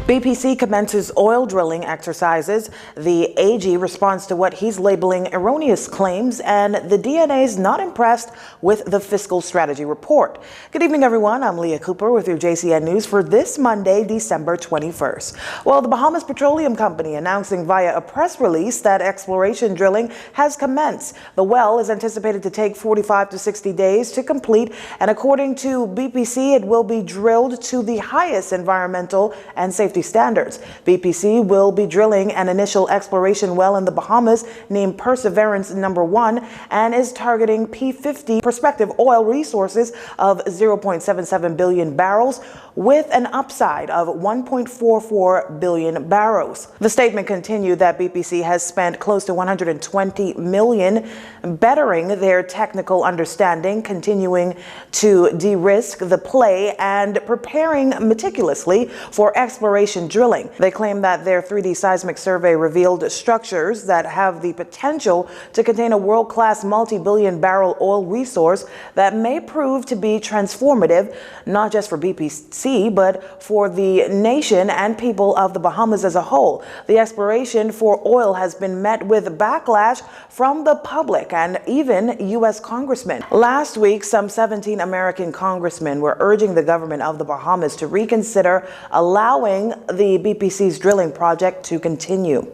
BPC commences oil drilling exercises. The AG responds to what he's labeling erroneous claims, and the DNA is not impressed with the fiscal strategy report. Good evening, everyone. I'm Leah Cooper with your JCN News for this Monday, December 21st. Well, the Bahamas Petroleum Company announcing via a press release that exploration drilling has commenced. The well is anticipated to take 45 to 60 days to complete, and according to BPC, it will be drilled to the highest environmental and safety standards. BPC will be drilling an initial exploration well in the Bahamas named Perseverance Number 1 and is targeting P50 prospective oil resources of 0.77 billion barrels with an upside of 1.44 billion barrels. The statement continued that BPC has spent close to $120 million bettering their technical understanding, continuing to de-risk the play and preparing meticulously for exploration drilling. They claim that their 3D seismic survey revealed structures that have the potential to contain a world-class multi-billion barrel oil resource that may prove to be transformative, not just for BPC, but for the nation and people of the Bahamas as a whole. The exploration for oil has been met with backlash from the public and even U.S. congressmen. Last week, some 17 American congressmen were urging the government of the Bahamas to reconsider allowing the BPC's drilling project to continue.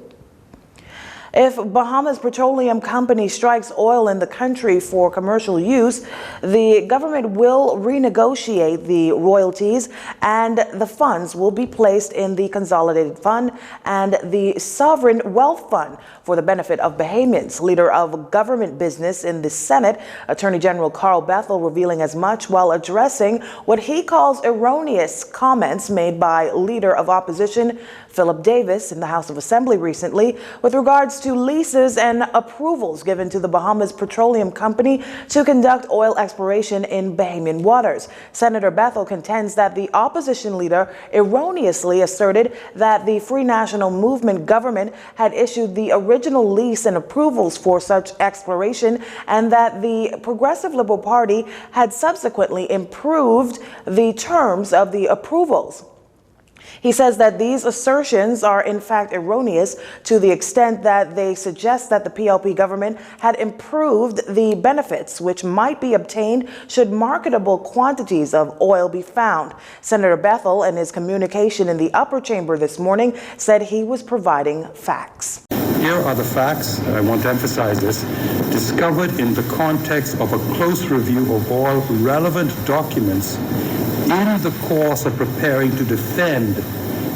If Bahamas Petroleum Company strikes oil in the country for commercial use, the government will renegotiate the royalties and the funds will be placed in the Consolidated Fund and the Sovereign Wealth Fund for the benefit of Bahamians. Leader of government business in the Senate, Attorney General Carl Bethel, revealing as much while addressing what he calls erroneous comments made by Leader of Opposition Philip Davis in the House of Assembly recently with regards to leases and approvals given to the Bahamas Petroleum Company to conduct oil exploration in Bahamian waters. Senator Bethel contends that the opposition leader erroneously asserted that the Free National Movement government had issued the original lease and approvals for such exploration and that the Progressive Liberal Party had subsequently improved the terms of the approvals. He says that these assertions are in fact erroneous to the extent that they suggest that the PLP government had improved the benefits which might be obtained should marketable quantities of oil be found. Senator Bethel, in his communication in the upper chamber this morning, said he was providing facts. Here are the facts, and I want to emphasize this, discovered in the context of a close review of all relevant documents in the course of preparing to defend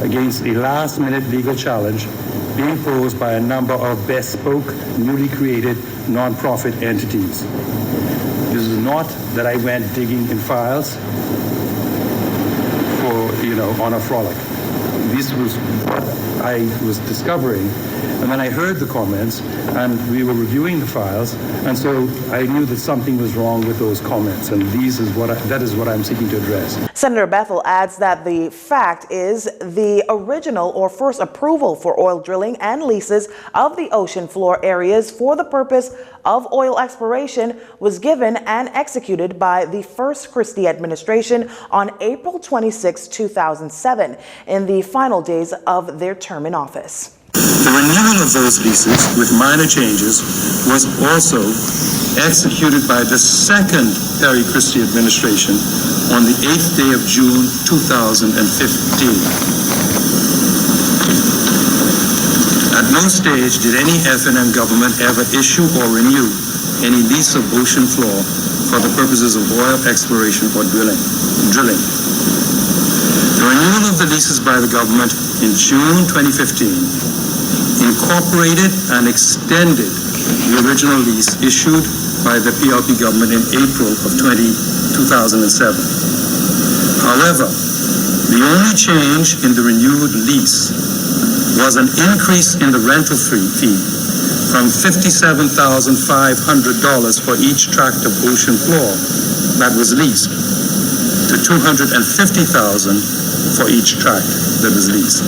against a last-minute legal challenge being posed by a number of bespoke, newly created non-profit entities. This is not that I went digging in files for, on a frolic. This was what I was discovering. And then I heard the comments, and we were reviewing the files, and so I knew that something was wrong with those comments, and that is what I'm seeking to address. Senator Bethel adds that the fact is the original or first approval for oil drilling and leases of the ocean floor areas for the purpose of oil exploration was given and executed by the First Christie administration on April 26, 2007, in the final days of their term in office. The renewal of those leases with minor changes was also executed by the second Perry Christie administration on the 8th day of June 2015. At no stage did any F&M government ever issue or renew any lease of ocean floor for the purposes of oil exploration or drilling. The renewal of the leases by the government in June 2015 incorporated and extended the original lease issued by the PLP government in April of 2007. However, the only change in the renewed lease was an increase in the rental fee from $57,500 for each tract of ocean floor that was leased to $250,000 for each tract that was leased.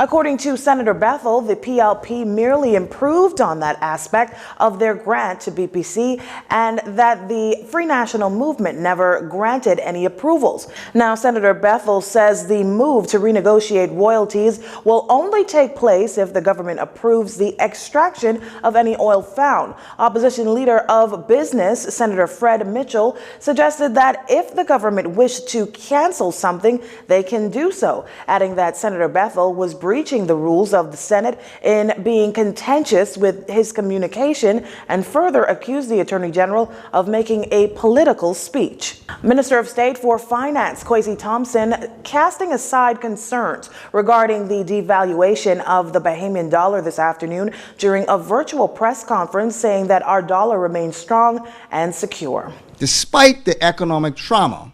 According to Senator Bethel, the PLP merely improved on that aspect of their grant to BPC and that the Free National Movement never granted any approvals. Now, Senator Bethel says the move to renegotiate royalties will only take place if the government approves the extraction of any oil found. Opposition leader of business, Senator Fred Mitchell, suggested that if the government wished to cancel something, they can do so, adding that Senator Bethel was breaching the rules of the Senate in being contentious with his communication and further accused the Attorney General of making a political speech. Minister of State for Finance Kwesi Thompson casting aside concerns regarding the devaluation of the Bahamian dollar this afternoon during a virtual press conference, saying that our dollar remains strong and secure. Despite the economic trauma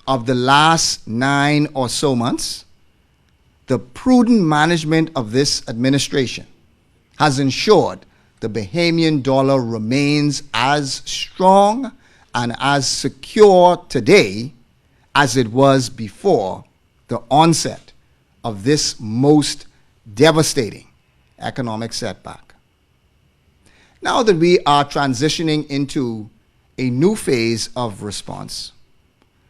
of the last 9 or so months, the prudent management of this administration has ensured the Bahamian dollar remains as strong and as secure today as it was before the onset of this most devastating economic setback. Now that we are transitioning into a new phase of response,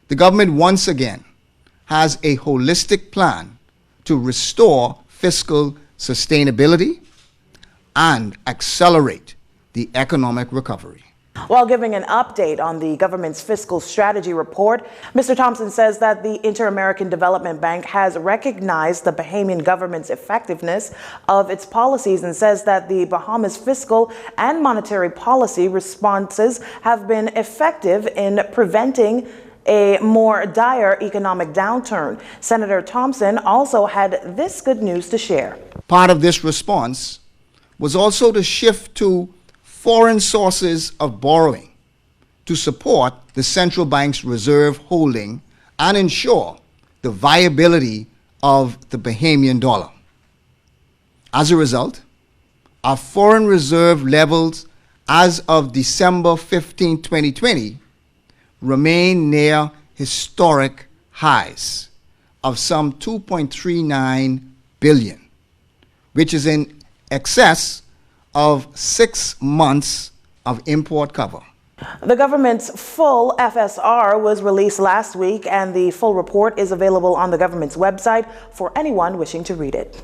the government once again has a holistic plan to restore fiscal sustainability and accelerate the economic recovery. While giving an update on the government's fiscal strategy report, Mr. Thompson says that the Inter-American Development Bank has recognized the Bahamian government's effectiveness of its policies and says that the Bahamas' fiscal and monetary policy responses have been effective in preventing a more dire economic downturn. Senator Thompson also had this good news to share. Part of this response was also to shift to foreign sources of borrowing to support the central bank's reserve holding and ensure the viability of the Bahamian dollar. As a result, our foreign reserve levels as of December 15, 2020, remain near historic highs of some $2.39 billion, which is in excess of 6 months of import cover. The government's full FSR was released last week, and the full report is available on the government's website for anyone wishing to read it.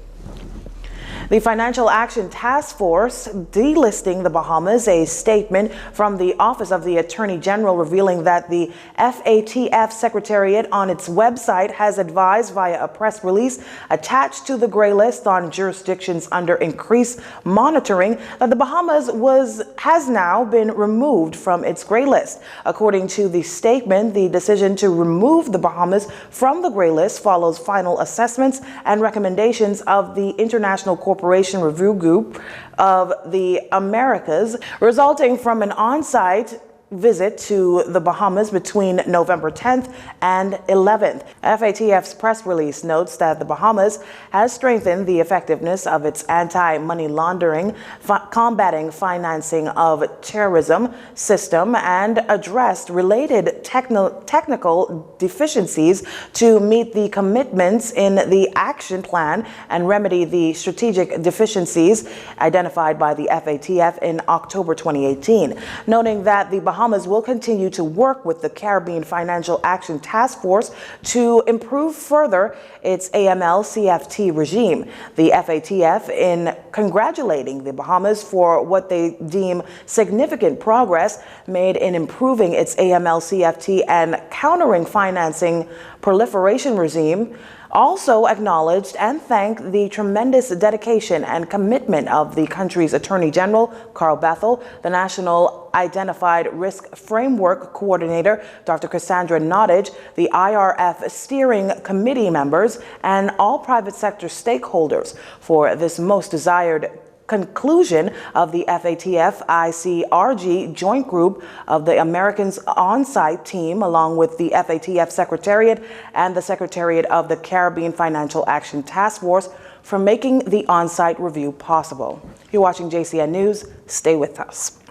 The Financial Action Task Force delisting the Bahamas, a statement from the Office of the Attorney General revealing that the FATF Secretariat on its website has advised via a press release attached to the gray list on jurisdictions under increased monitoring that the Bahamas has now been removed from its gray list. According to the statement, the decision to remove the Bahamas from the gray list follows final assessments and recommendations of the International Corporation Review Group of the Americas, resulting from an on-site visit to the Bahamas between November 10th and 11th. FATF's press release notes that the Bahamas has strengthened the effectiveness of its anti-money laundering, combating financing of terrorism system, and addressed related technical deficiencies to meet the commitments in the action plan and remedy the strategic deficiencies identified by the FATF in October 2018, noting that the Bahamas will continue to work with the Caribbean Financial Action Task Force to improve further its AML-CFT regime. The FATF, in congratulating the Bahamas for what they deem significant progress made in improving its AML-CFT and countering financing proliferation regime, also acknowledged and thanked the tremendous dedication and commitment of the country's Attorney General, Carl Bethel, the National Identified Risk Framework Coordinator, Dr. Cassandra Nottage, the IRF Steering Committee members, and all private sector stakeholders for this most desired conclusion of the FATF ICRG Joint Group of the Americans on-site team, along with the FATF Secretariat and the Secretariat of the Caribbean Financial Action Task Force for making the on-site review possible. You're watching JCN News. Stay with us.